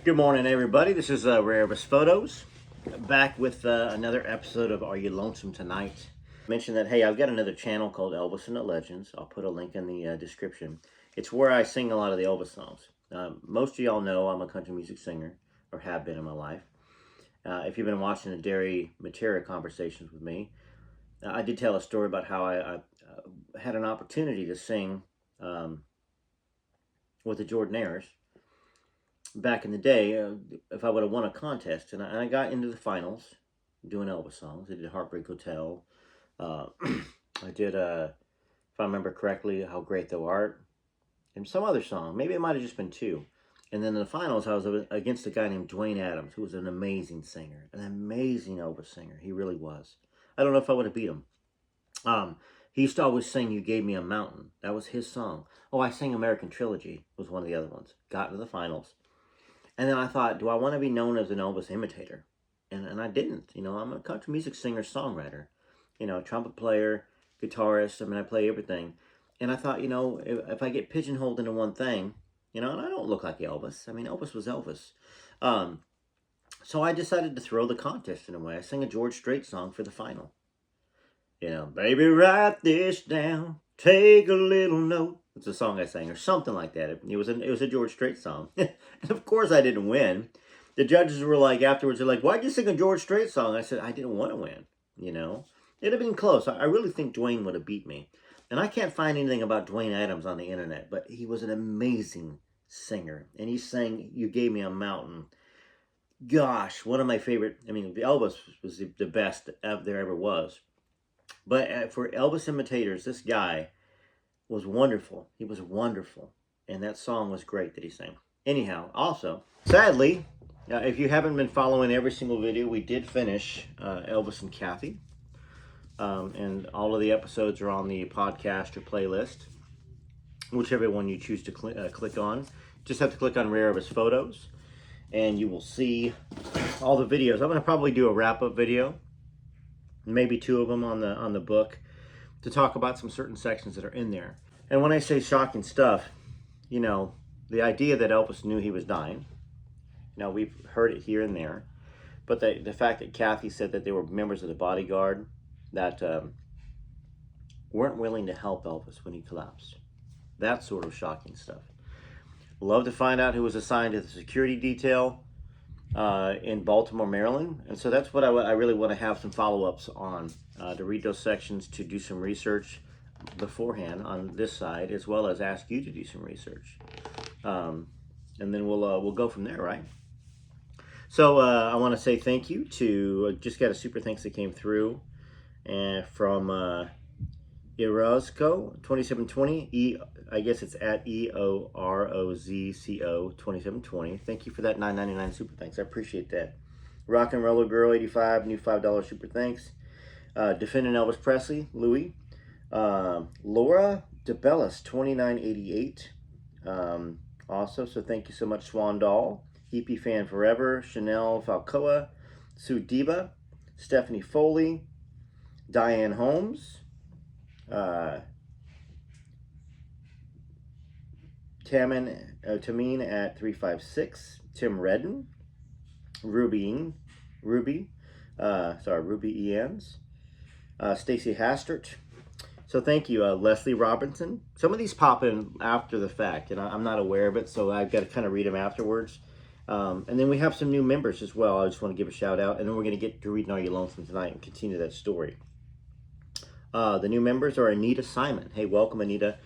Good morning, everybody. This is Rare Elvis Photos, back with another episode of Are You Lonesome Tonight? Mention that, hey, I've got another channel called Elvis and the Legends. I'll put a link in the description. It's where I sing a lot of the Elvis songs. Most of y'all know I'm a country music singer, or have been in my life. If you've been watching the Dairy Matera conversations with me, I did tell a story about how I had an opportunity to sing with the Jordanaires back in the day, if I would have won a contest, and I got into the finals doing Elvis songs. I did Heartbreak Hotel. I did, if I remember correctly, How Great Thou Art, and some other song. Maybe it might have just been two. And then in the finals, I was against a guy named Dwayne Adams, who was an amazing singer, an amazing Elvis singer. He really was. I don't know if I would have beat him. He used to always sing You Gave Me a Mountain. That was his song. Oh, I sang American Trilogy was one of the other ones. Got into the finals. And then I thought, do I want to be known as an Elvis imitator? And I didn't. You know, I'm a country music singer-songwriter. You know, trumpet player, guitarist. I mean, I play everything. And I thought, you know, if I get pigeonholed into one thing, you know, and I don't look like Elvis. I mean, Elvis was Elvis. So I decided to throw the contest in a way. I sang a George Strait song for the final. You know, baby, write this down. Take a little note. It's a song I sang, or something like that. It was a George Strait song. And of course I didn't win. The judges were like, afterwards, they're like, why'd you sing a George Strait song? I said, I didn't want to win, you know. It'd have been close. I really think Dwayne would have beat me. And I can't find anything about Dwayne Adams on the internet, but he was an amazing singer. And he sang You Gave Me a Mountain. Gosh, one of my favorite. I mean, Elvis was the best there ever was. But for Elvis imitators, this guy was wonderful. He was wonderful. And that song was great that he sang. Anyhow, also, sadly, if you haven't been following every single video, we did finish Elvis and Kathy. And all of the episodes are on the podcast or playlist. Whichever one you choose to click on. Just have to click on Rare Elvis Photos. And you will see all the videos. I'm going to probably do a wrap-up video. Maybe two of them on the book, to talk about some certain sections that are in there. And when I say shocking stuff, you know, the idea that Elvis knew he was dying, you know, we've heard it here and there, but the fact that Kathy said that they were members of the bodyguard that weren't willing to help Elvis when he collapsed. That sort of shocking stuff. Love to find out who was assigned to the security detail in Baltimore, Maryland. And so that's what I really want to have some follow-ups on, to read those sections, to do some research beforehand on this side, as well as ask you to do some research. And then we'll go from there, right? So I want to say thank you to, just got a super thanks that came through from Erozco 2720. I guess it's at EOROZCO 2720. Thank you for that $9.99 super thanks. I appreciate that. Rock and Roller Girl 85, new $5 super thanks. Defending Elvis Presley, Louis. Laura DeBellis 2988. Also, so thank you so much, Swan Doll. EP Fan Forever, Chanel Falcoa, Sue Diva, Stephanie Foley, Diane Holmes, Tamine at 356, Tim Redden, Ruby Eans, Stacy Hastert. So thank you, Leslie Robinson. Some of these pop in after the fact, and I'm not aware of it, so I've got to kind of read them afterwards. And then we have some new members as well. I just want to give a shout out, and then we're going to get to reading Are You Lonesome Tonight and continue that story. The new members are Anita Simon. Hey, welcome, Anita.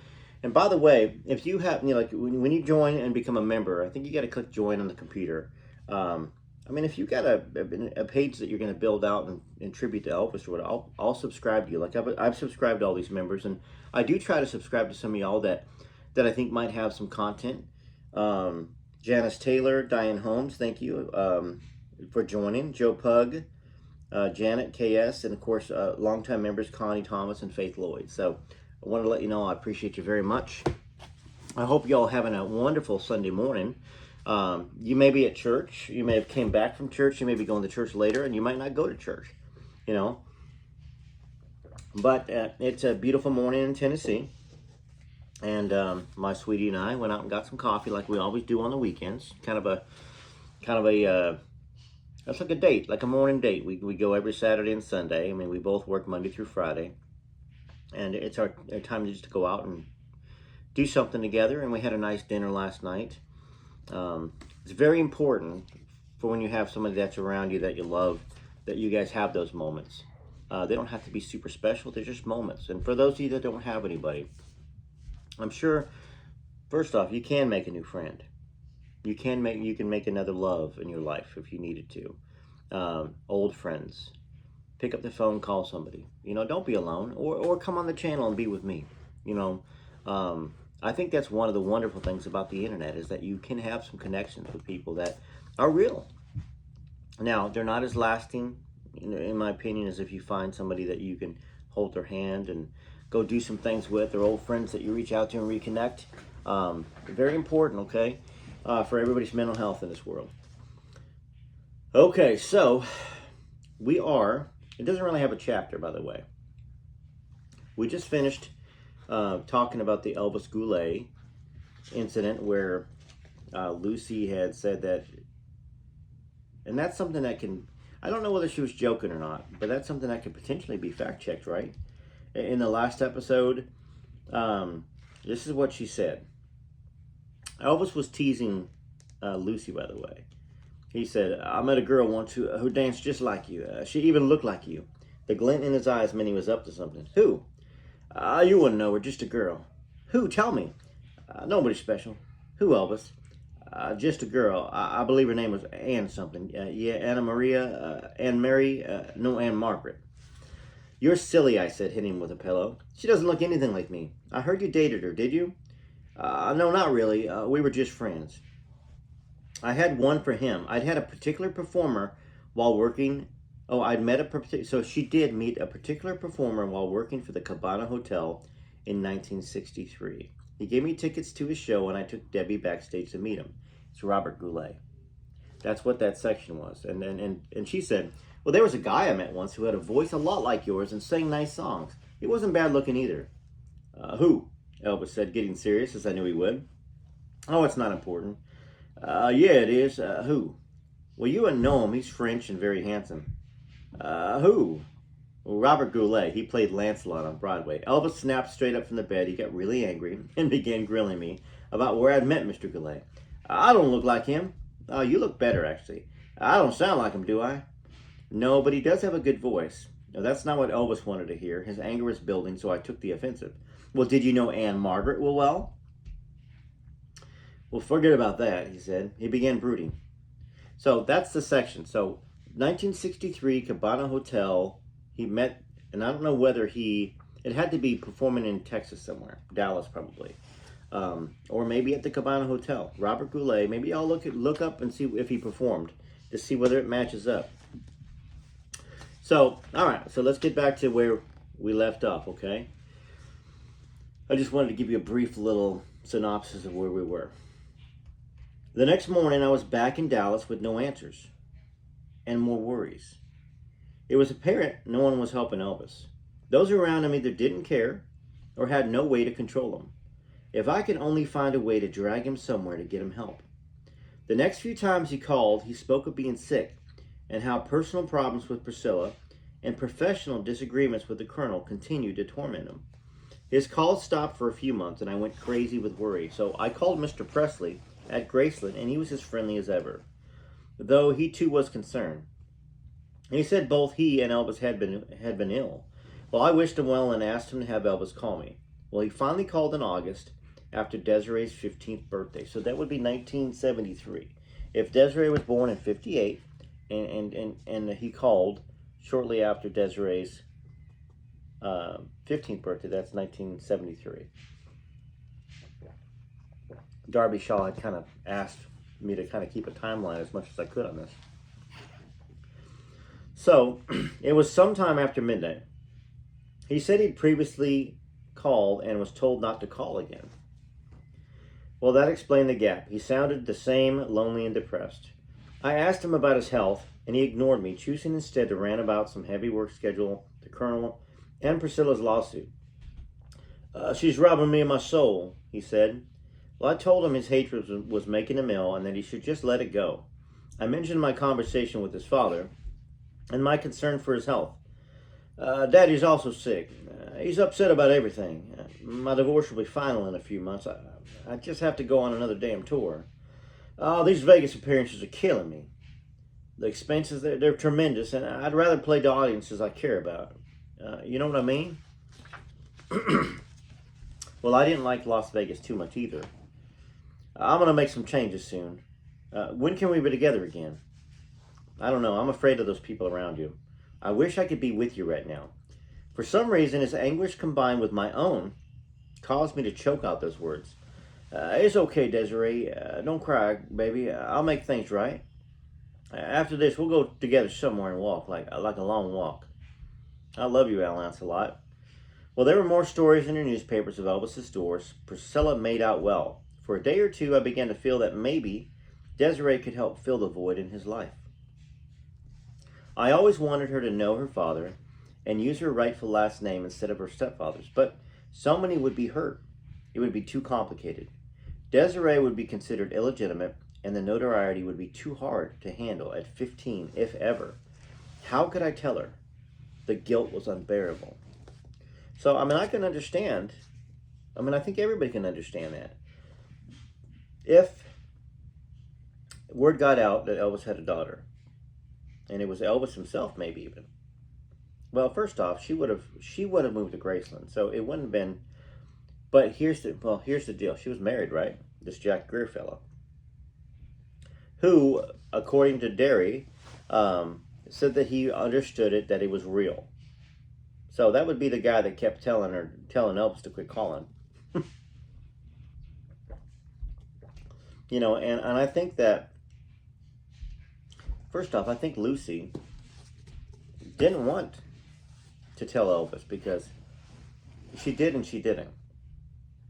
And by the way, if you have, you know, like when you join and become a member, I think you got to click join on the computer. I mean, if you got a page that you're going to build out in tribute to Elvis or what, I'll subscribe to you. Like I've subscribed to all these members, and I do try to subscribe to some of y'all that I think might have some content. Janice Taylor, Diane Holmes, thank you for joining. Joe Pug, Janet KS, and of course, longtime members Connie Thomas and Faith Lloyd. So I wanted to let you know I appreciate you very much. I hope y'all having a wonderful Sunday morning. You may be at church. You may have came back from church. You may be going to church later, and you might not go to church, you know. But it's a beautiful morning in Tennessee. And my sweetie and I went out and got some coffee like we always do on the weekends. Kind of a kind of a that's like a date, like a morning date. We go every Saturday and Sunday. I mean, we both work Monday through Friday, and it's our time just to go out and do something together. And we had a nice dinner last night. It's very important for when you have somebody that's around you that you love, that you guys have those moments. They don't have to be super special. They're just moments. And for those of you that don't have anybody, I'm sure, first off, you can make a new friend. You can make another love in your life if you needed to. Old friends. Pick up the phone, call somebody. Don't be alone. Or come on the channel and be with me. I think that's one of the wonderful things about the internet, is that you can have some connections with people that are real. Now, they're not as lasting, in my opinion, as if you find somebody that you can hold their hand and go do some things with, or old friends that you reach out to and reconnect. Very important, okay, for everybody's mental health in this world. Okay, so it doesn't really have a chapter, by the way. We just finished talking about the Elvis Goulet incident where Lucy had said that, and that's something that I don't know whether she was joking or not, but that's something that could potentially be fact-checked, right? In the last episode, this is what she said. Elvis was teasing Lucy, by the way. He said, I met a girl once who danced just like you. She even looked like you. The glint in his eyes meant he was up to something. Who? You wouldn't know her, just a girl. Who? Tell me. Nobody special. Who, Elvis? Just a girl. I believe her name was Ann something. Yeah, Anna Maria, Ann Mary, no, Ann Margaret. You're silly, I said, hitting him with a pillow. She doesn't look anything like me. I heard you dated her, did you? No, not really. We were just friends. I had one for him. I'd had a particular performer while working. Oh, so she did meet a particular performer while working for the Cabana Hotel in 1963. He gave me tickets to his show, and I took Debbie backstage to meet him. It's Robert Goulet. That's what that section was. And she said, well, there was a guy I met once who had a voice a lot like yours and sang nice songs. He wasn't bad looking either. Who? Elvis said, getting serious, as I knew he would. Oh, it's not important. Yeah, it is. Who? Well, you wouldn't know him. He's French and very handsome. Who? Well, Robert Goulet. He played Lancelot on Broadway. Elvis snapped straight up from the bed. He got really angry and began grilling me about where I'd met Mr. Goulet. I don't look like him. Oh, you look better, actually. I don't sound like him, do I? No, but he does have a good voice. No, that's not what Elvis wanted to hear. His anger was building, so I took the offensive. Well, did you know Anne Margaret well? Well, forget about that, he said. He began brooding. So that's the section. So 1963, Cabana Hotel, he met, and I don't know whether it had to be performing in Texas somewhere, Dallas probably, or maybe at the Cabana Hotel. Robert Goulet, maybe I'll look up and see if he performed to see whether it matches up. So, all right, so let's get back to where we left off, okay? I just wanted to give you a brief little synopsis of where we were. The next morning, I was back in Dallas with no answers and more worries. It was apparent no one was helping Elvis. Those around him either didn't care or had no way to control him. If I could only find a way to drag him somewhere to get him help. The next few times he called, he spoke of being sick and how personal problems with Priscilla and professional disagreements with the Colonel continued to torment him. His calls stopped for a few months, and I went crazy with worry. So I called Mr. Presley at Graceland, and he was as friendly as ever, though he too was concerned. And he said both he and Elvis had been ill. Well, I wished him well and asked him to have Elvis call me. Well, he finally called in August after Desiree's 15th birthday, so that would be 1973. If Desiree was born in 58, and he called shortly after Desiree's 15th birthday, that's 1973. Darby Shaw had kind of asked me to kind of keep a timeline as much as I could on this. So, it was sometime after midnight. He said he'd previously called and was told not to call again. Well, that explained the gap. He sounded the same, lonely and depressed. I asked him about his health, and he ignored me, choosing instead to rant about some heavy work schedule, the Colonel, and Priscilla's lawsuit. She's robbing me of my soul, he said. Well, I told him his hatred was making him ill and that he should just let it go. I mentioned my conversation with his father and my concern for his health. Daddy's also sick. He's upset about everything. My divorce will be final in a few months. I just have to go on another damn tour. Oh, these Vegas appearances are killing me. The expenses, they're tremendous, and I'd rather play to audiences I care about. You know what I mean? Well, I didn't like Las Vegas too much either. I'm going to make some changes soon. When can we be together again? I don't know. I'm afraid of those people around you. I wish I could be with you right now. For some reason, his anguish combined with my own caused me to choke out those words. It's okay, Desiree. Don't cry, baby. I'll make things right. After this, we'll go together somewhere and walk, like a long walk. I love you, Al Lancelot. Well, there were more stories in the newspapers of Elvis's divorce. Priscilla made out well. For a day or two, I began to feel that maybe Desiree could help fill the void in his life. I always wanted her to know her father and use her rightful last name instead of her stepfather's, but so many would be hurt. It would be too complicated. Desiree would be considered illegitimate, and the notoriety would be too hard to handle at 15, if ever. How could I tell her? The guilt was unbearable. So, I can understand. I think everybody can understand that. If word got out that Elvis had a daughter, and it was Elvis himself, maybe even. Well, first off, she would have moved to Graceland, so it wouldn't have been. But here's the deal. She was married, right? This Jack Greer fellow, who, according to Desiree, said that he understood it, that it was real. So that would be the guy that kept telling Elvis to quit calling. And I think that, first off, I think Lucy didn't want to tell Elvis because she did and she didn't.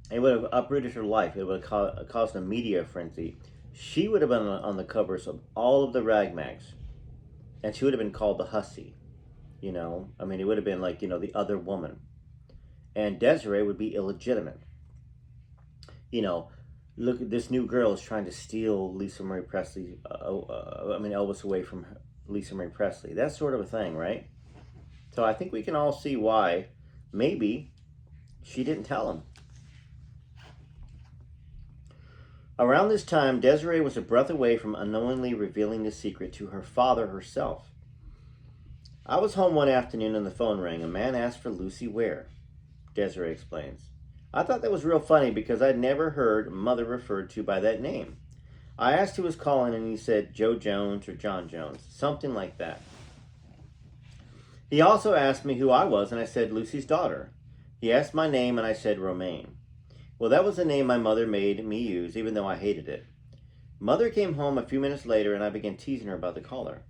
It would have uprooted her life. It would have caused a media frenzy. She would have been on the covers of all of the rag mags. And she would have been called the hussy. It would have been like, the other woman. And Desiree would be illegitimate. Look, this new girl is trying to steal Elvis away from Lisa Marie Presley. That sort of a thing, right? So I think we can all see why maybe she didn't tell him. Around this time, Desiree was a breath away from unknowingly revealing the secret to her father herself. I was home one afternoon and the phone rang. A man asked for Lucy Ware, Desiree explains. I thought that was real funny because I'd never heard Mother referred to by that name. I asked who was calling and he said Joe Jones or John Jones, something like that. He also asked me who I was and I said Lucy's daughter. He asked my name and I said Romaine. Well, that was the name my mother made me use, even though I hated it. Mother came home a few minutes later and I began teasing her about the caller.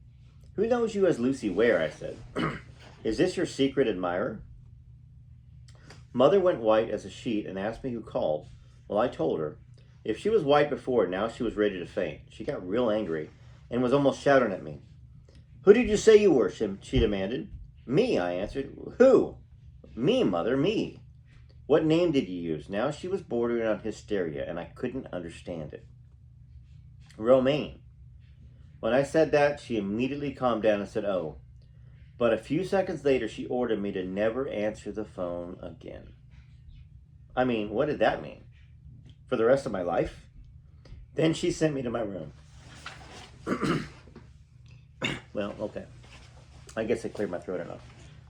Who knows you as Lucy Ware, I said. Is this your secret admirer? Mother went white as a sheet and asked me who called. Well, I told her. If she was white before, now she was ready to faint. She got real angry and was almost shouting at me. Who did you say you were? She demanded. Me, I answered. Who? Me, Mother, me. What name did you use? Now she was bordering on hysteria and I couldn't understand it. Romaine. When I said that, she immediately calmed down and said, oh. But a few seconds later, she ordered me to never answer the phone again. What did that mean? For the rest of my life? Then she sent me to my room. Well, okay. I guess I cleared my throat enough.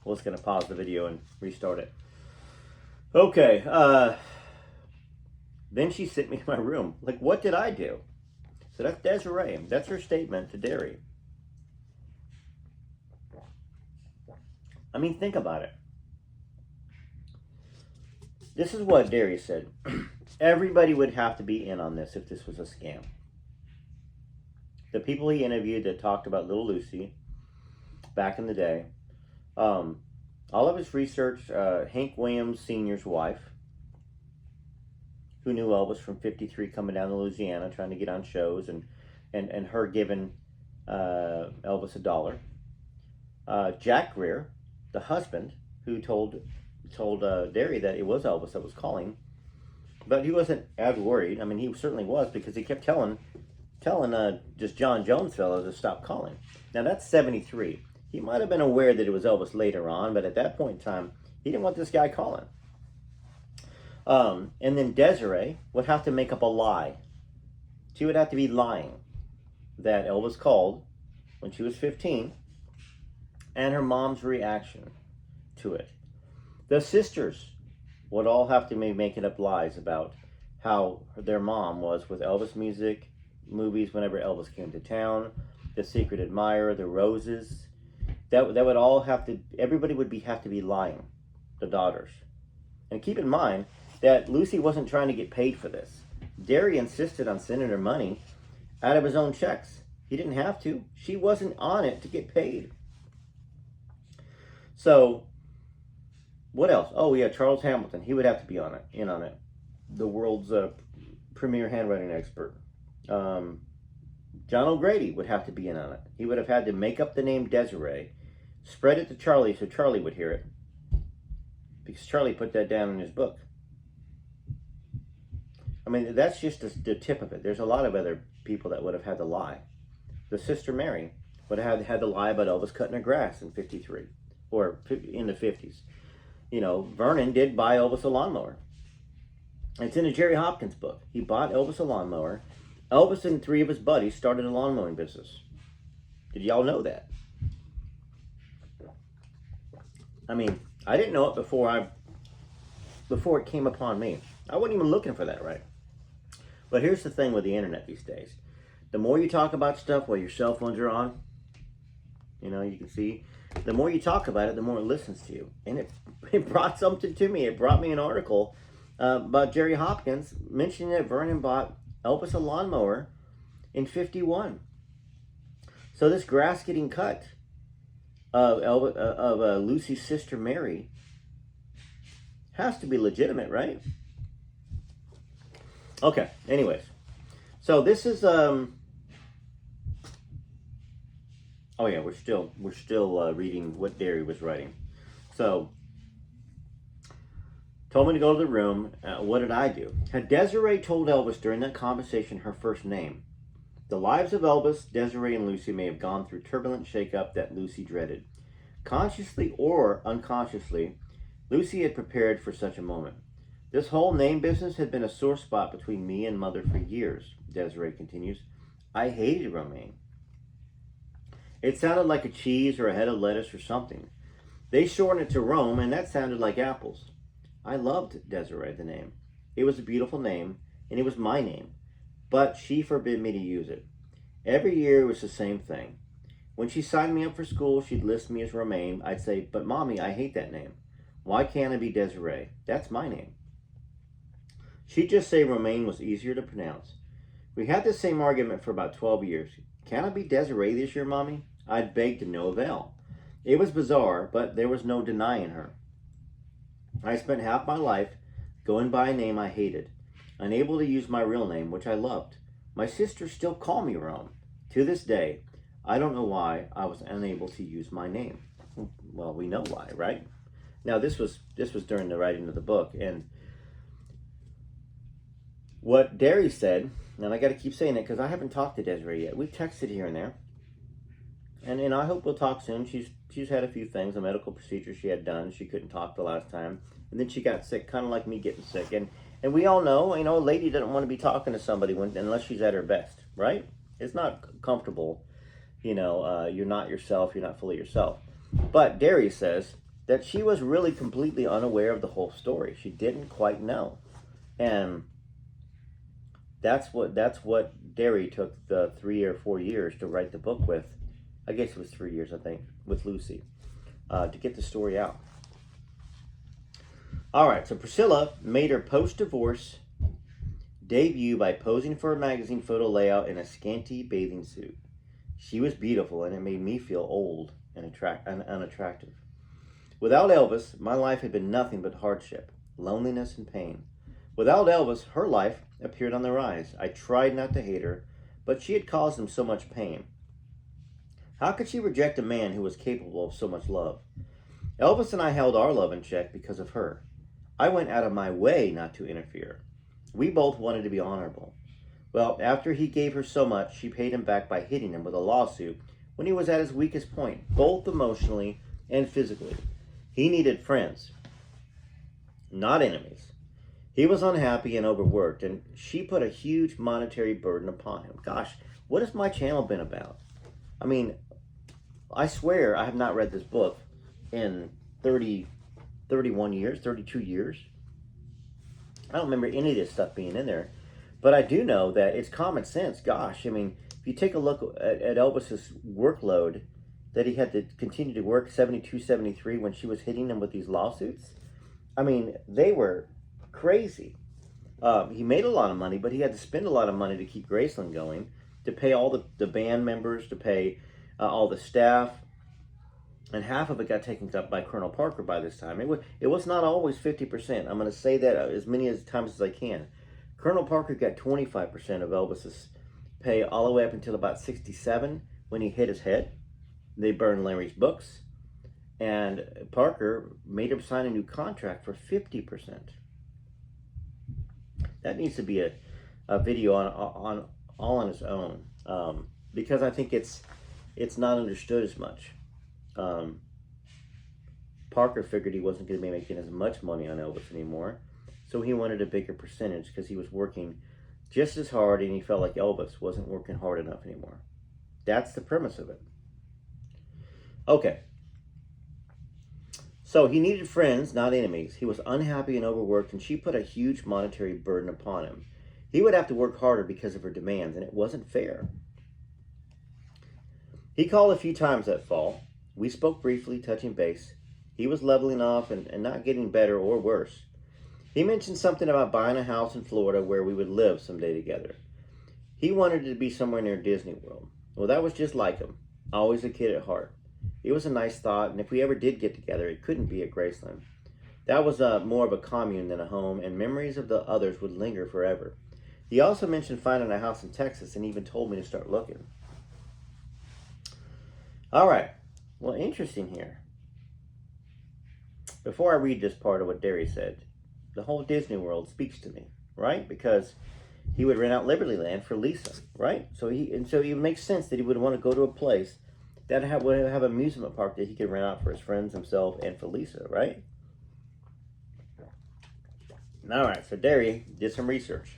We're just going to pause the video and restart it. Okay. Then she sent me to my room. Like, what did I do? So that's Desiree. That's her statement to Desiree. Think about it. This is what Desiree said. Everybody would have to be in on this if this was a scam. The people he interviewed that talked about little Lucy back in the day, all of his research, Hank Williams Sr.'s wife, who knew Elvis from 53 coming down to Louisiana trying to get on shows, and her giving Elvis $1. Jack Greer, the husband, who told Desiree that it was Elvis that was calling, but he wasn't as worried. He certainly was because he kept telling telling just John Jones fellow to stop calling. Now that's 73. He might have been aware that it was Elvis later on, but at that point in time, he didn't want this guy calling. And then Desiree would have to make up a lie. She would have to be lying that Elvis called when she was 15 and her mom's reaction to it. The sisters would all have to be making up lies about how their mom was with Elvis music, movies whenever Elvis came to town, The Secret Admirer, The Roses. That would all have to, everybody would have to be lying, the daughters. And keep in mind that Lucy wasn't trying to get paid for this. Derry insisted on sending her money out of his own checks. He didn't have to. She wasn't on it to get paid. So, what else? Oh yeah, Charles Hamilton. He would have to be in on it. The world's premier handwriting expert. John O'Grady would have to be in on it. He would have had to make up the name Desiree, spread it to Charlie so Charlie would hear it, because Charlie put that down in his book. I mean, that's just the tip of it. There's a lot of other people that would have had to lie. The sister Mary would have had to lie about Elvis cutting her grass in 53, or in the 50s. You know, Vernon did buy Elvis a lawnmower. It's in a Jerry Hopkins book. He bought Elvis a lawnmower. Elvis and 3 of his buddies started a lawn mowing business. Did y'all know that? I mean, I didn't know it before it came upon me. I wasn't even looking for that, right? But here's the thing with the internet these days. The more you talk about stuff while your cell phones are on, you know, you can see, the more you talk about it, the more it listens to you. And it brought something to me. It brought me an article about Jerry Hopkins mentioning that Vernon bought Elvis a lawnmower in 51. So this grass getting cut of Lucy's sister Mary has to be legitimate, right? Okay, anyways. So this is oh yeah, we're still reading what Derry was writing. So told me to go to the room. What did I do? Had Desiree told Elvis during that conversation her first name? The lives of Elvis, Desiree, and Lucy may have gone through turbulent shakeup that Lucy dreaded. Consciously or unconsciously, Lucy had prepared for such a moment. This whole name business had been a sore spot between me and Mother for years, Desiree continues. I hated Romaine. It sounded like a cheese or a head of lettuce or something. They shortened it to Rome, and that sounded like apples. I loved Desiree, the name. It was a beautiful name, and it was my name. But she forbid me to use it. Every year it was the same thing. When she signed me up for school, she'd list me as Romaine. I'd say, but Mommy, I hate that name. Why can't I be Desiree? That's my name. She'd just say Romaine was easier to pronounce. We had this same argument for about 12 years. Can I be Desiree this year, Mommy? I'd beg to no avail. It was bizarre, but there was no denying her. I spent half my life going by a name I hated, unable to use my real name, which I loved. My sisters still call me Rome. To this day, I don't know why I was unable to use my name. Well, we know why, right? Now, this was during the writing of the book, and what Derry said, and I got to keep saying it because I haven't talked to Desiree yet. We've texted here and there, and I hope we'll talk soon. She's had a few things, a medical procedure she had done. She couldn't talk the last time, and then she got sick, kind of like me getting sick. And we all know, you know, a lady doesn't want to be talking to somebody unless she's at her best, right? It's not comfortable, you know. You're not yourself. You're not fully yourself. But Derry says that she was really completely unaware of the whole story. She didn't quite know, and that's what Derry took the 3 or 4 years to write the book with. I guess it was 3 years, I think, with Lucy, to get the story out. All right, so Priscilla made her post-divorce debut by posing for a magazine photo layout in a scanty bathing suit. She was beautiful, and it made me feel old and unattractive. Without Elvis, my life had been nothing but hardship, loneliness, and pain. Without Elvis, her life appeared on the rise. I tried not to hate her, but she had caused him so much pain. How could she reject a man who was capable of so much love? Elvis and I held our love in check because of her. I went out of my way not to interfere. We both wanted to be honorable. Well, after he gave her so much, she paid him back by hitting him with a lawsuit when he was at his weakest point, both emotionally and physically. He needed friends, not enemies. He was unhappy and overworked, and she put a huge monetary burden upon him. Gosh, what has my channel been about? I mean, I swear I have not read this book in 30, 31 years, 32 years. I don't remember any of this stuff being in there. But I do know that it's common sense. Gosh, I mean, if you take a look at Elvis's workload, that he had to continue to work 72, 73 when she was hitting him with these lawsuits. I mean, they were crazy. He made a lot of money, but he had to spend a lot of money to keep Graceland going, to pay all the band members, to pay all the staff. And half of it got taken up by Colonel Parker by this time. It was not always 50%. I'm going to say that as many times as I can. Colonel Parker got 25% of Elvis's pay all the way up until about 67 when he hit his head. They burned Larry's books. And Parker made him sign a new contract for 50%. That needs to be a video on all on its own. Because I think it's not understood as much. Parker figured he wasn't going to be making as much money on Elvis anymore. So he wanted a bigger percentage because he was working just as hard and he felt like Elvis wasn't working hard enough anymore. That's the premise of it. Okay. So he needed friends, not enemies. He was unhappy and overworked, and she put a huge monetary burden upon him. He would have to work harder because of her demands, and it wasn't fair. He called a few times that fall. We spoke briefly, touching base. He was leveling off and not getting better or worse. He mentioned something about buying a house in Florida where we would live someday together. He wanted it to be somewhere near Disney World. Well, that was just like him. Always a kid at heart. It was a nice thought, and if we ever did get together, it couldn't be at Graceland. That was more of a commune than a home, and memories of the others would linger forever. He also mentioned finding a house in Texas and even told me to start looking. All right. Well, interesting here. Before I read this part of what Desiree said, the whole Disney World speaks to me, right? Because he would rent out Liberty Land for Lisa, right? So it makes sense that he would want to go to a place that would have an amusement park that he could rent out for his friends, himself, and for Lisa, right? All right, so Desiree did some research.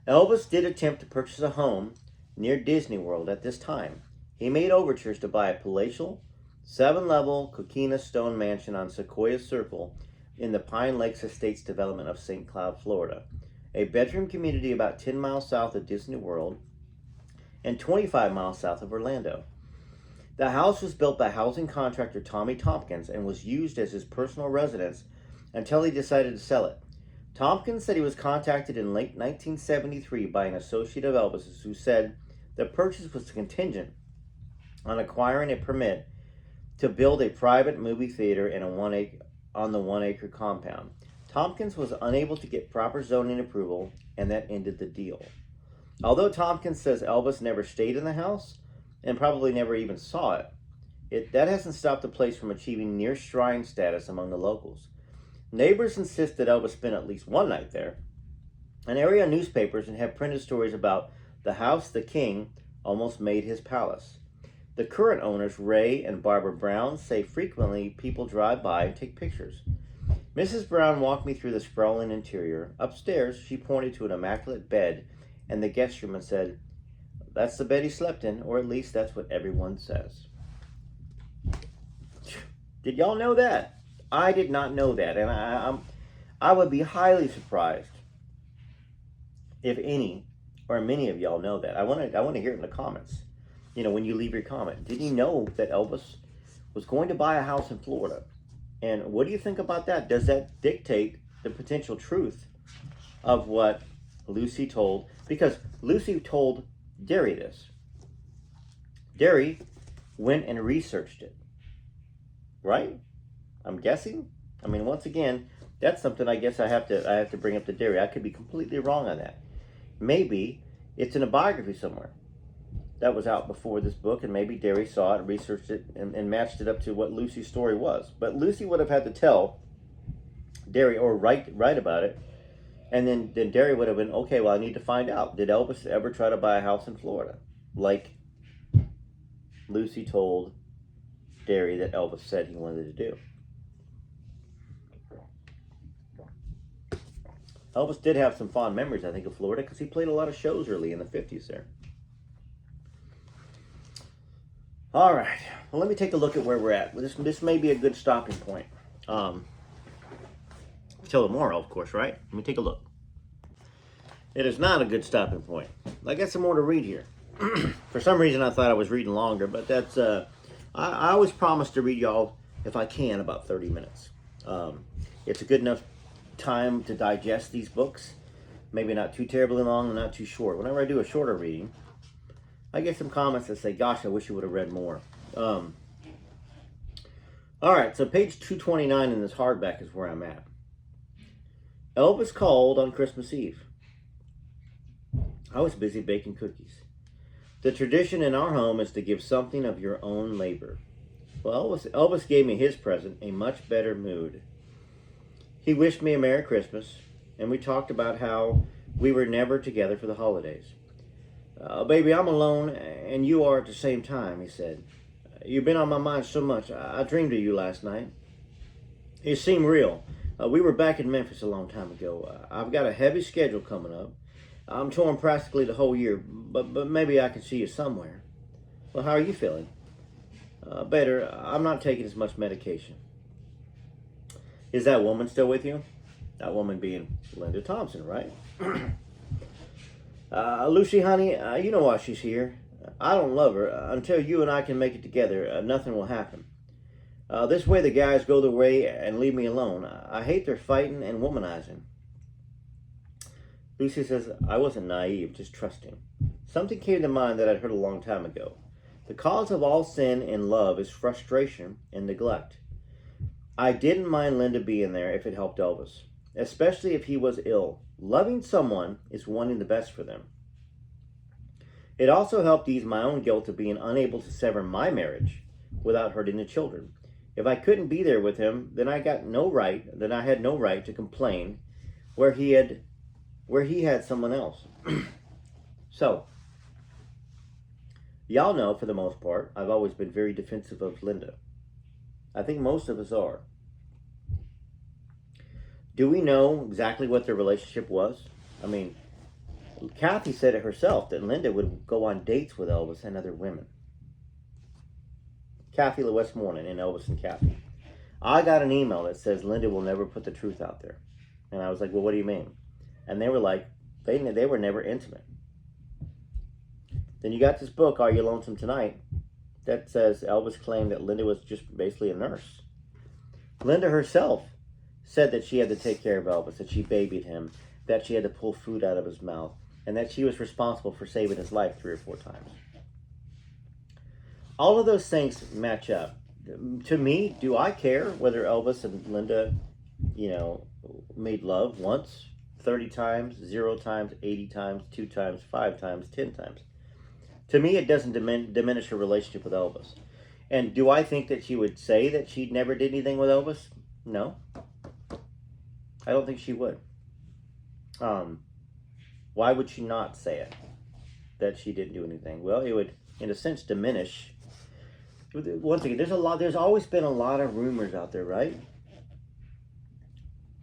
Elvis did attempt to purchase a home near Disney World at this time. He made overtures to buy a palatial, 7-level coquina stone mansion on Sequoia Circle in the Pine Lakes Estates development of St. Cloud, Florida, a bedroom community about 10 miles south of Disney World and 25 miles south of Orlando. The house was built by housing contractor Tommy Tompkins and was used as his personal residence until he decided to sell it. Tompkins said he was contacted in late 1973 by an associate of Elvis's who said the purchase was contingent on acquiring a permit to build a private movie theater on the 1-acre compound. Tompkins was unable to get proper zoning approval, and that ended the deal. Although Tompkins says Elvis never stayed in the house and probably never even saw it, that hasn't stopped the place from achieving near shrine status among the locals. Neighbors insist that Elvis spent at least one night there, and area newspapers have printed stories about the house the king almost made his palace. The current owners, Ray and Barbara Brown, say frequently people drive by and take pictures. Mrs. Brown walked me through the sprawling interior. Upstairs, she pointed to an immaculate bed and the guest room and said, "That's the bed he slept in, or at least that's what everyone says." Did y'all know that? I did not know that, and I would be highly surprised if any or many of y'all know that. I want to hear it in the comments. You know, when you leave your comment, did you know that Elvis was going to buy a house in Florida? And what do you think about that? Does that dictate the potential truth of what Lucy told? Because Lucy told Desiree this. Desiree went and researched it, right? I'm guessing. I mean, once again, that's something I guess I have to bring up to Desiree. I could be completely wrong on that. Maybe it's in a biography somewhere that was out before this book, and maybe Desiree saw it, researched it, and matched it up to what Lucy's story was. But Lucy would have had to tell Desiree or write about it And then Derry would have been, okay, well, I need to find out. Did Elvis ever try to buy a house in Florida? Like Lucy told Derry that Elvis said he wanted to do. Elvis did have some fond memories, I think, of Florida because he played a lot of shows early in the 50s there. All right. Well, let me take a look at where we're at. This may be a good stopping point. Till tomorrow, of course, right? Let me take a look. It is not a good stopping point. I got some more to read here. For some reason, I thought I was reading longer, but that's... I always promise to read y'all, if I can, about 30 minutes. It's a good enough time to digest these books. Maybe not too terribly long and not too short. Whenever I do a shorter reading, I get some comments that say, gosh, I wish you would have read more. All right, so page 229 in this hardback is where I'm at. Elvis called on Christmas Eve. I was busy baking cookies. The tradition in our home is to give something of your own labor. Well, Elvis gave me his present, a much better mood. He wished me a Merry Christmas, and we talked about how we were never together for the holidays. Baby, I'm alone, and you are at the same time, he said. You've been on my mind so much. I dreamed of you last night. It seemed real. We were back in Memphis a long time ago. I've got a heavy schedule coming up. I'm torn practically the whole year, but maybe I can see you somewhere. Well, how are you feeling? Better. I'm not taking as much medication. Is that woman still with you? That woman being Linda Thompson, right? Lucy, honey, you know why she's here. I don't love her. Until you and I can make it together, nothing will happen. This way the guys go their way and leave me alone. I hate their fighting and womanizing. Lucy says, I wasn't naive, just trusting. Something came to mind that I'd heard a long time ago. The cause of all sin in love is frustration and neglect. I didn't mind Linda being there if it helped Elvis, especially if he was ill. Loving someone is wanting the best for them. It also helped ease my own guilt of being unable to sever my marriage without hurting the children. If I couldn't be there with him, then I had no right to complain where he had someone else. So, y'all know, for the most part, I've always been very defensive of Linda. I think most of us are. Do we know exactly what their relationship was? I mean, Kathy said it herself that Linda would go on dates with Elvis and other women. Kathy Westmoreland and Elvis and Kathy. I got an email that says Linda will never put the truth out there. And I was like, well, what do you mean? And they were like, they were never intimate. Then you got this book, Are You Lonesome Tonight, that says Elvis claimed that Linda was just basically a nurse. Linda herself said that she had to take care of Elvis, that she babied him, that she had to pull food out of his mouth, and that she was responsible for saving his life 3 or 4 times. All of those things match up. To me, do I care whether Elvis and Linda, made love once, 30 times, 0 times, 80 times, 2 times, 5 times, 10 times? To me, it doesn't diminish her relationship with Elvis. And do I think that she would say that she never did anything with Elvis? No. I don't think she would. Why would she not say it, that she didn't do anything? Well, it would, in a sense, diminish. Once again, there's always been a lot of rumors out there, right?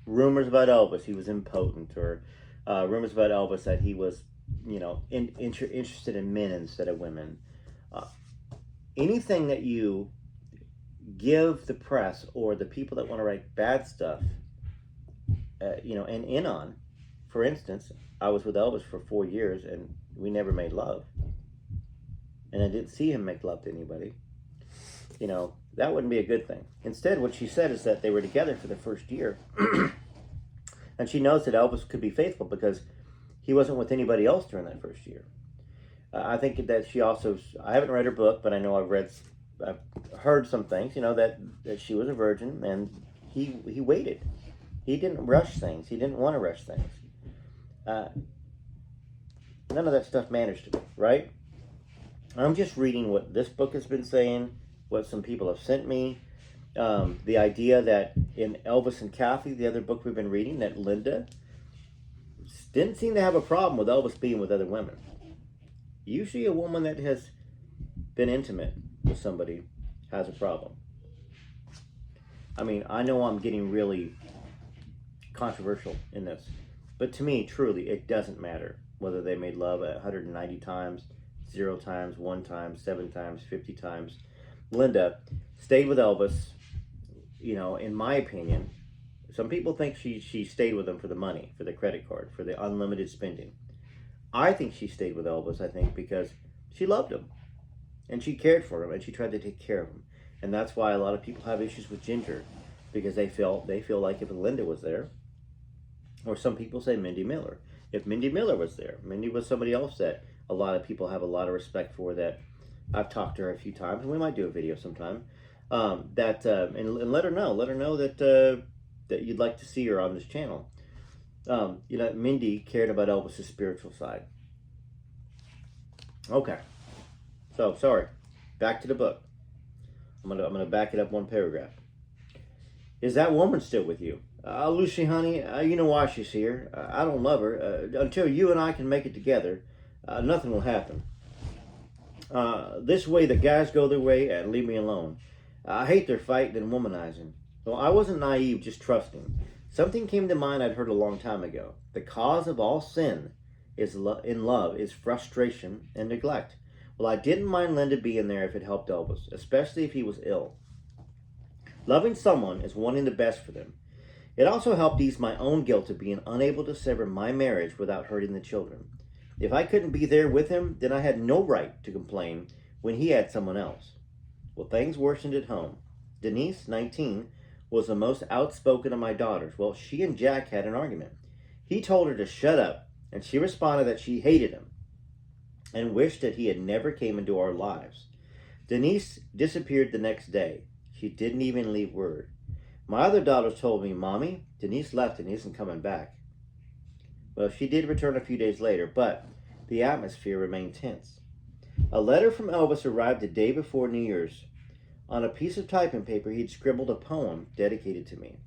Rumors about Elvis, he was impotent, or rumors about Elvis that he was, interested in men instead of women. Anything that you give the press or the people that want to write bad stuff, and in on. For instance, I was with Elvis for 4 years and we never made love. And I didn't see him make love to anybody. That wouldn't be a good thing. Instead, what she said is that they were together for the first year. And she knows that Elvis could be faithful because he wasn't with anybody else during that first year. I think that she also, I haven't read her book, but I know I've heard some things, that she was a virgin and he waited. He didn't rush things. He didn't want to rush things. None of that stuff matters to me, right? I'm just reading what this book has been saying, what some people have sent me. The idea that in Elvis and Kathy, the other book we've been reading, that Linda didn't seem to have a problem with Elvis being with other women. Usually a woman that has been intimate with somebody has a problem. I mean, I know I'm getting really controversial in this, but to me, truly, it doesn't matter whether they made love 190 times, 0 times, 1 time, 7 times, 50 times. Linda stayed with Elvis, you know, in my opinion. Some people think she stayed with him for the money, for the credit card, for the unlimited spending. I think she stayed with Elvis, I think, because she loved him. And she cared for him, and she tried to take care of him. And that's why a lot of people have issues with Ginger, because they feel like if Linda was there, or some people say Mindy Miller. If Mindy Miller was there, Mindy was somebody else that a lot of people have a lot of respect for, that I've talked to her a few times, and we might do a video sometime, and let her know that that you'd like to see her on this channel. You know, Mindy cared about Elvis's spiritual side. Okay. So, sorry. Back to the book. I'm gonna back it up one paragraph. Is that woman still with you? Lucy, honey, you know why she's here. I don't love her. Until you and I can make it together, nothing will happen. This way, the guys go their way and leave me alone. I hate their fighting and womanizing. Well, I wasn't naive, just trusting. Something came to mind I'd heard a long time ago. The cause of all sin in love is frustration and neglect. Well, I didn't mind Linda being there if it helped Elvis, especially if he was ill. Loving someone is wanting the best for them. It also helped ease my own guilt of being unable to sever my marriage without hurting the children. If I couldn't be there with him, then I had no right to complain when he had someone else. Well, things worsened at home. Denise, 19, was the most outspoken of my daughters. Well, she and Jack had an argument. He told her to shut up, and she responded that she hated him and wished that he had never came into our lives. Denise disappeared the next day. She didn't even leave word. My other daughters told me, Mommy, Denise left and isn't coming back. Well, she did return a few days later, but the atmosphere remained tense. A letter from Elvis arrived the day before New Year's. On a piece of typing paper, he'd scribbled a poem dedicated to me.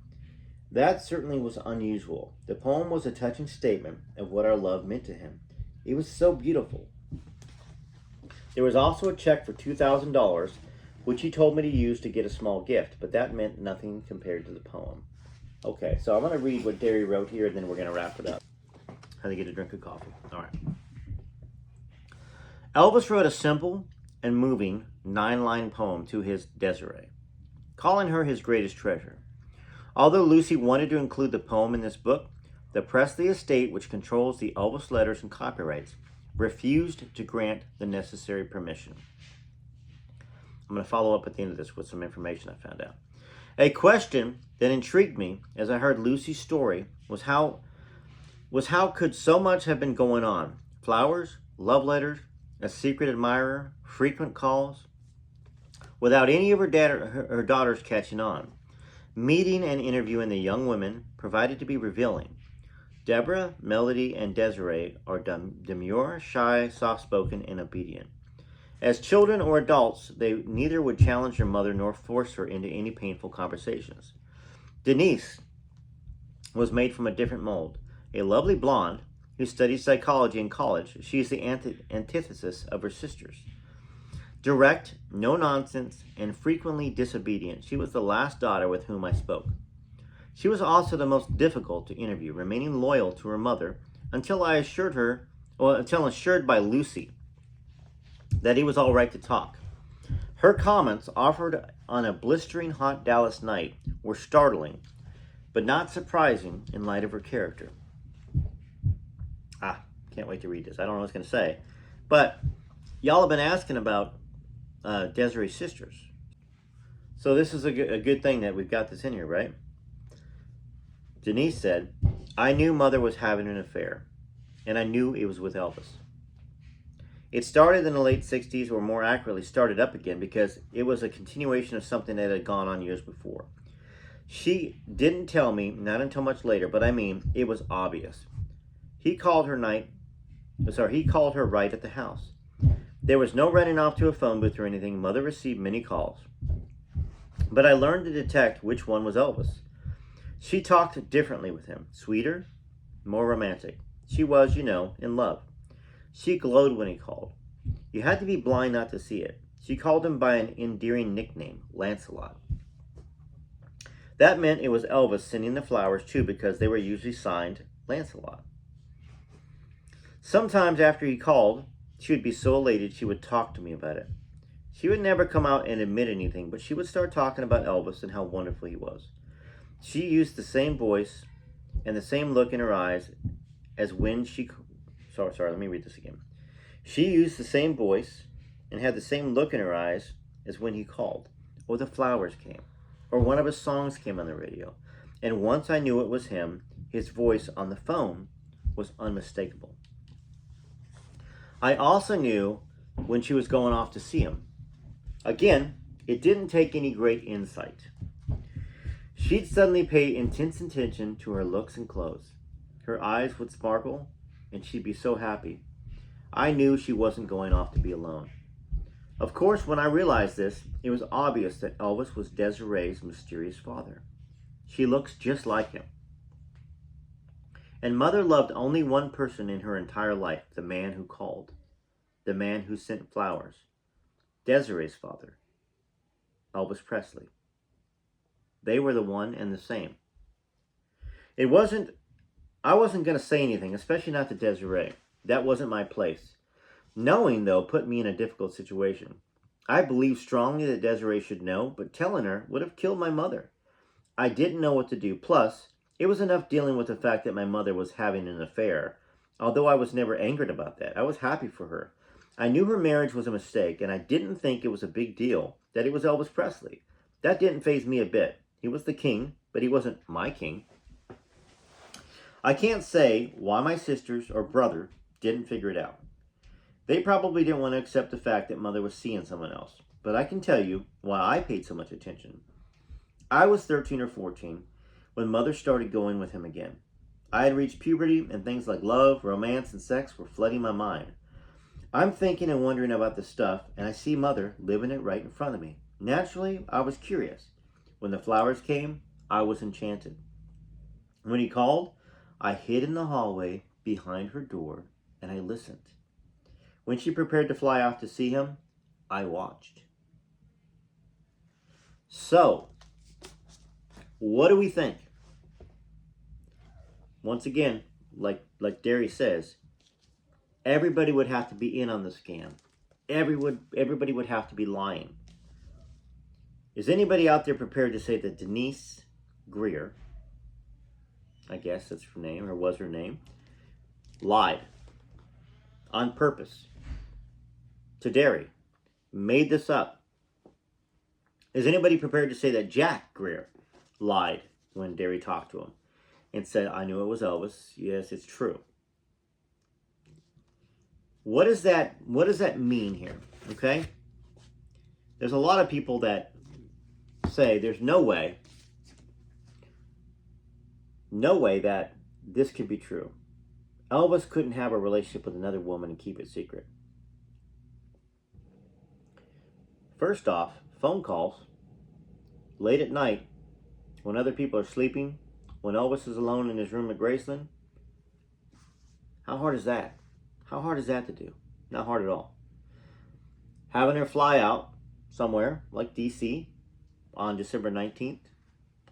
That certainly was unusual. The poem was a touching statement of what our love meant to him. It was so beautiful. There was also a check for $2,000, which he told me to use to get a small gift, but that meant nothing compared to the poem. Okay, so I'm going to read what Desiree wrote here, and then we're going to wrap it up. How to get a drink of coffee. All right. Elvis wrote a simple and moving 9-line poem to his Desiree, calling her his greatest treasure. Although Lucy wanted to include the poem in this book, the Presley estate, which controls the Elvis letters and copyrights, refused to grant the necessary permission. I'm going to follow up at the end of this with some information I found out. A question that intrigued me as I heard Lucy's story was how could so much have been going on? Flowers, love letters, a secret admirer, frequent calls, without any of her daughters catching on. Meeting and interviewing the young women provided to be revealing. Deborah, Melody, and Desiree are demure, shy, soft-spoken, and obedient. As children or adults, they neither would challenge their mother nor force her into any painful conversations. Denise was made from a different mold. A lovely blonde who studied psychology in college, she is the antithesis of her sisters. Direct, no nonsense, and frequently disobedient, she was the last daughter with whom I spoke. She was also the most difficult to interview, remaining loyal to her mother until assured by Lucy that he was all right to talk. Her comments, offered on a blistering hot Dallas night, were startling, but not surprising in light of her character. Can't wait to read this. I don't know what I was going to say. But y'all have been asking about Desiree's sisters. So this is a good thing that we've got this in here, right? Denise said, I knew Mother was having an affair, and I knew it was with Elvis. It started in the late 60s, or more accurately, started up again because it was a continuation of something that had gone on years before. She didn't tell me, not until much later, but I mean, it was obvious. He called her right at the house. There was no running off to a phone booth or anything. Mother received many calls. But I learned to detect which one was Elvis. She talked differently with him, sweeter, more romantic. She was, in love. She glowed when he called. You had to be blind not to see it. She called him by an endearing nickname, Lancelot. That meant it was Elvis sending the flowers too, because they were usually signed Lancelot. Sometimes after he called, she would be so elated she would talk to me about it. She would never come out and admit anything, but she would start talking about Elvis and how wonderful he was. She used the same voice and the same look in her eyes as when she... Sorry, let me read this again. She used the same voice and had the same look in her eyes as when he called, or the flowers came, or one of his songs came on the radio. And once I knew it was him, his voice on the phone was unmistakable. I also knew when she was going off to see him. Again, it didn't take any great insight. She'd suddenly pay intense attention to her looks and clothes. Her eyes would sparkle, and she'd be so happy. I knew she wasn't going off to be alone. Of course, when I realized this, it was obvious that Elvis was Desiree's mysterious father. She looks just like him. And Mother loved only one person in her entire life, the man who called, the man who sent flowers, Desiree's father, Elvis Presley. They were the one and the same. I wasn't going to say anything, especially not to Desiree. That wasn't my place. Knowing, though, put me in a difficult situation. I believed strongly that Desiree should know, but telling her would have killed my mother. I didn't know what to do. Plus, it was enough dealing with the fact that my mother was having an affair. Although I was never angered about that, I was happy for her. I knew her marriage was a mistake, and I didn't think it was a big deal that it was Elvis Presley. That didn't faze me a bit. He was the king, but he wasn't my king. I can't say why my sisters or brother didn't figure it out. They probably didn't want to accept the fact that Mother was seeing someone else. But I can tell you why I paid so much attention. I was 13 or 14 when Mother started going with him again. I had reached puberty, and things like love, romance, and sex were flooding my mind. I'm thinking and wondering about this stuff, and I see Mother living it right in front of me. Naturally, I was curious. When the flowers came, I was enchanted. When he called, I hid in the hallway behind her door, and I listened. When she prepared to fly off to see him, I watched. So, what do we think? Once again, like Derry says, everybody would have to be in on the scam. Everybody would have to be lying. Is anybody out there prepared to say that Denise Greer, I guess that's her name, or was her name, lied on purpose to Derry, made this up? Is anybody prepared to say that Jack Greer lied when Derry talked to him and said, I knew it was Elvis? Yes, it's true. What does that mean here? Okay? There's a lot of people that say there's no way that this could be true. Elvis couldn't have a relationship with another woman and keep it secret. First off, phone calls late at night when other people are sleeping, when Elvis is alone in his room at Graceland. How hard is that? How hard is that to do? Not hard at all. Having her fly out somewhere like DC on December 19th,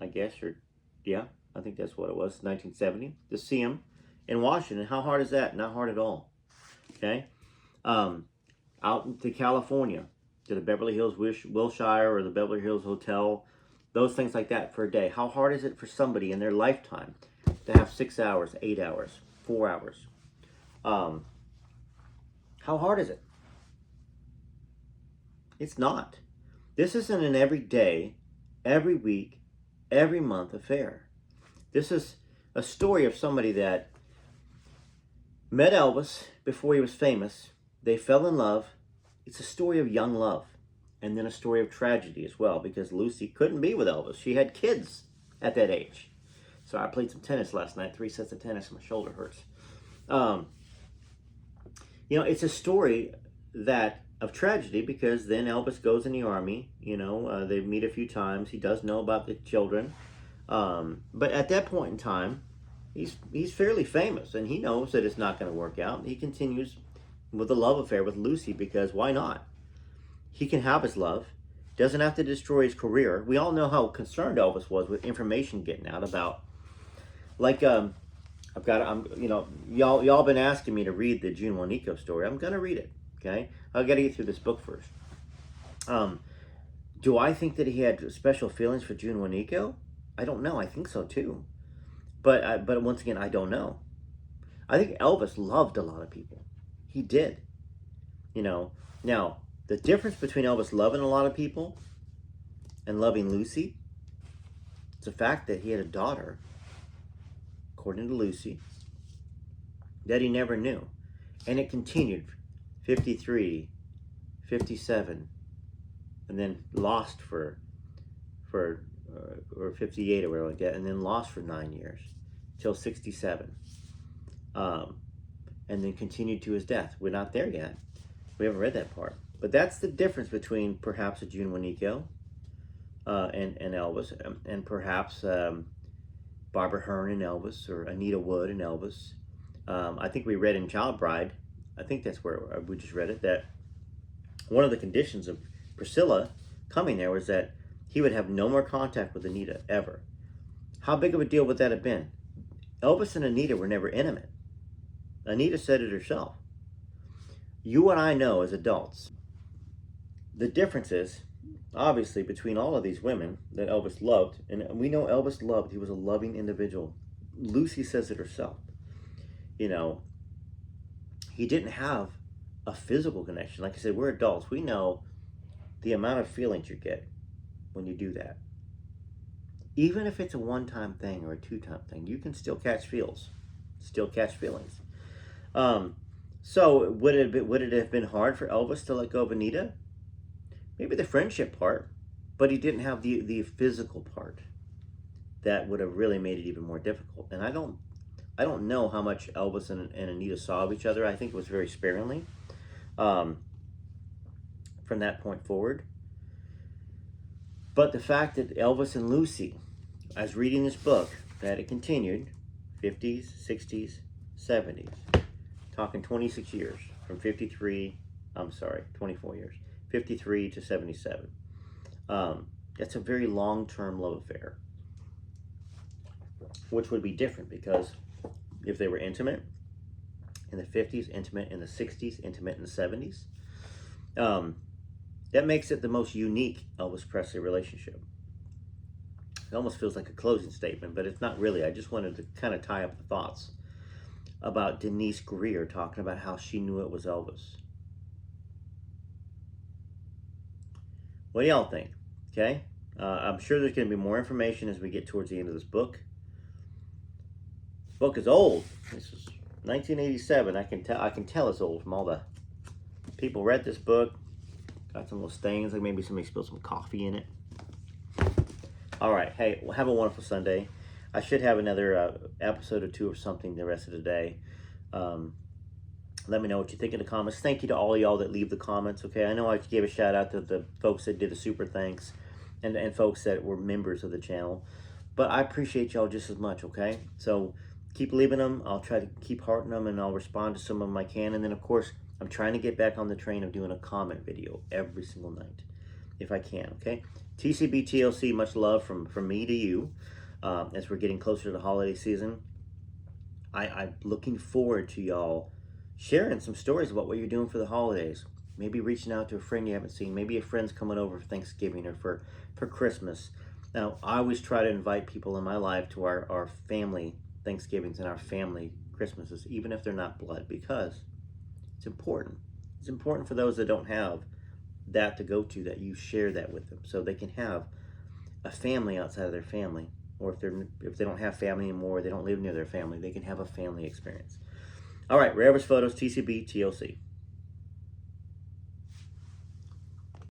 I guess, I think that's what it was, 1970, to see him in Washington. How hard is that? Not hard at all. Okay? Out to California, to the Beverly Hills Wilshire or the Beverly Hills Hotel, those things like that for a day. How hard is it for somebody in their lifetime to have 6 hours, 8 hours, 4 hours? How hard is it? It's not. This isn't an every day, every week, every month affair. This is a story of somebody that met Elvis before he was famous. They fell in love. It's a story of young love. And then a story of tragedy as well, because Lucy couldn't be with Elvis. She had kids at that age. So I played some tennis last night, 3 sets of tennis, and my shoulder hurts. It's a story of tragedy, because then Elvis goes in the army. They meet a few times. He does know about the children. But at that point in time, he's fairly famous, and he knows that it's not going to work out. He continues with a love affair with Lucy because why not? He can have his love. Doesn't have to destroy his career. We all know how concerned Elvis was with information getting out about, like, y'all been asking me to read the June Juanico story. I'm gonna read it. Okay, I got to get through this book first. Do I think that he had special feelings for June Juanico? I don't know. I think so too, but once again, I don't know. I think Elvis loved a lot of people. He did. Now the difference between Elvis loving a lot of people and loving Lucy is the fact that he had a daughter, according to Lucy, that he never knew. And it continued 53, 57, and then lost for or 58 or whatever like that, and then lost for 9 years till 67. And then continued to his death. We're not there yet. We haven't read that part. But that's the difference between perhaps a June Juanico and Elvis, and perhaps Barbara Hearn and Elvis, or Anita Wood and Elvis. I think we read in Child Bride, I think that's where we just read it, that one of the conditions of Priscilla coming there was that he would have no more contact with Anita, ever. How big of a deal would that have been? Elvis and Anita were never intimate. Anita said it herself. You and I know as adults, the difference is, obviously, between all of these women that Elvis loved, and we know Elvis loved, he was a loving individual. Lucy says it herself. He didn't have a physical connection. Like I said, we're adults. We know the amount of feelings you get when you do that. Even if it's a one-time thing or a two-time thing, you can still catch feels, still catch feelings. So would it have been hard for Elvis to let go of Anita? Maybe the friendship part, but he didn't have the physical part. That would have really made it even more difficult. And I don't know how much Elvis and Anita saw of each other. I think it was very sparingly from that point forward. But the fact that Elvis and Lucy, I was reading this book, that it continued, 50s, 60s, 70s, talking 26 years, from 24 years, 53 to 77. That's a very long-term love affair, which would be different because if they were intimate in the 50s, intimate in the 60s, intimate in the 70s, that makes it the most unique Elvis Presley relationship. It almost feels like a closing statement, but it's not really. I just wanted to kind of tie up the thoughts about Denise Greer talking about how she knew it was Elvis. What do y'all think? Okay? I'm sure there's going to be more information as we get towards the end of this book. This book is old. This is 1987. I can tell it's old from all the people read this book. Got some little stains, like maybe somebody spilled some coffee in it. All right. Hey, well, have a wonderful Sunday. I should have another episode or two or something the rest of the day. Let me know what you think in the comments. Thank you to all of y'all that leave the comments, okay? I know I gave a shout out to the folks that did a super thanks and folks that were members of the channel. But I appreciate y'all just as much, okay? So keep leaving them. I'll try to keep hearting them, and I'll respond to some of them I can. And then, of course, I'm trying to get back on the train of doing a comment video every single night, if I can, okay? TCB TLC, much love from me to you as we're getting closer to the holiday season. I'm looking forward to y'all sharing some stories about what you're doing for the holidays. Maybe reaching out to a friend you haven't seen. Maybe a friend's coming over for Thanksgiving or for Christmas. Now, I always try to invite people in my life to our family Thanksgivings and our family Christmases, even if they're not blood, because it's important. It's important for those that don't have that to go to, that you share that with them so they can have a family outside of their family. Or if they don't have family anymore, they don't live near their family, they can have a family experience. All right, Rare Photos, TCB, TLC.